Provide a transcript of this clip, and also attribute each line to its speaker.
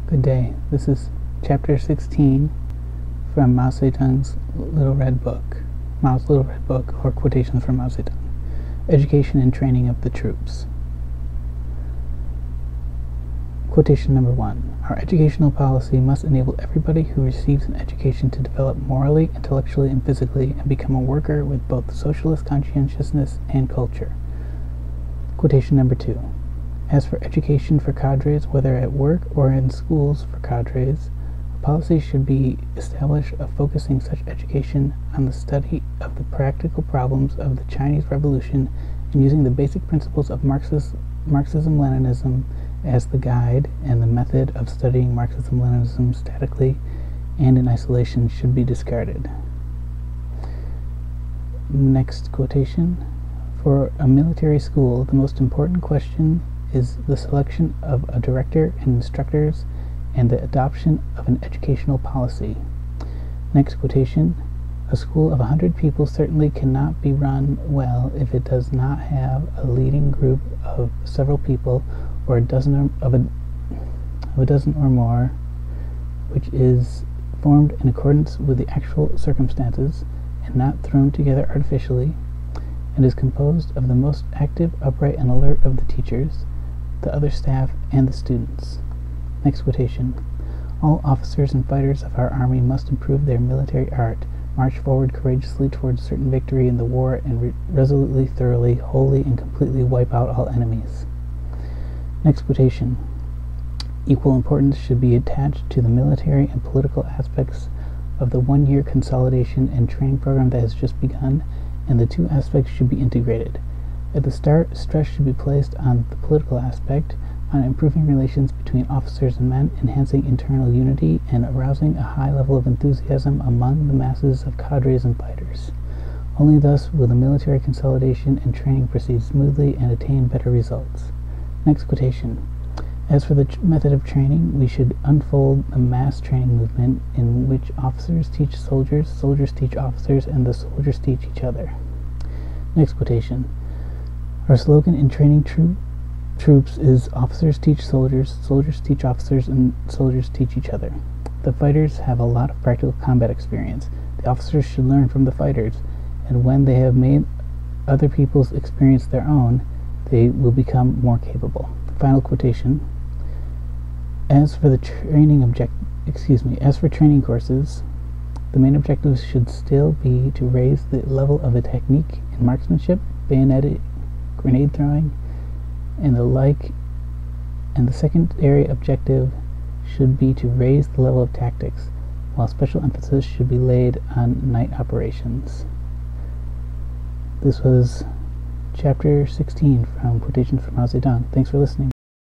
Speaker 1: Good day. This is chapter 16 from Mao Tse Tung's Little Red Book, Mao's Little Red Book, or Quotations from Mao Tse Tung. Education and Training of the Troops. Quotation number 1. Our educational policy must enable everybody who receives an education to develop morally, intellectually, and physically, and become a worker with both socialist conscientiousness and culture. Quotation number 2. As for education for cadres, whether at work or in schools for cadres, a policy should be established of focusing such education on the study of the practical problems of the Chinese Revolution and using the basic principles of Marxism-Leninism as the guide, and the method of studying Marxism-Leninism statically and in isolation should be discarded. Next quotation. For a military school, the most important question is the selection of a director and instructors and the adoption of an educational policy. Next quotation. A school of 100 people certainly cannot be run well if it does not have a leading group of several people or a dozen or more, which is formed in accordance with the actual circumstances and not thrown together artificially, and is composed of the most active, upright, and alert of the teachers, the other staff, and the students. Next quotation. All officers and fighters of our army must improve their military art, march forward courageously towards certain victory in the war, and resolutely, thoroughly, wholly, and completely wipe out all enemies. Next quotation. Equal importance should be attached to the military and political aspects of the one-year consolidation and training program that has just begun, and the two aspects should be integrated. At the start, stress should be placed on the political aspect, on improving relations between officers and men, enhancing internal unity, and arousing a high level of enthusiasm among the masses of cadres and fighters. Only thus will the military consolidation and training proceed smoothly and attain better results. Next quotation. As for the method of training, we should unfold the mass training movement in which officers teach soldiers, soldiers teach officers, and the soldiers teach each other. Next quotation. Our slogan in training troops is officers teach soldiers, soldiers teach officers, and soldiers teach each other. The fighters have a lot of practical combat experience. The officers should learn from the fighters, and when they have made other people's experience their own, they will become more capable. Final quotation. As for training courses, the main objectives should still be to raise the level of a technique in marksmanship, bayoneting, grenade throwing, and the like, and the secondary objective should be to raise the level of tactics, while special emphasis should be laid on night operations. This was chapter 16 from Quotations from Mao Tse Tung. Thanks for listening.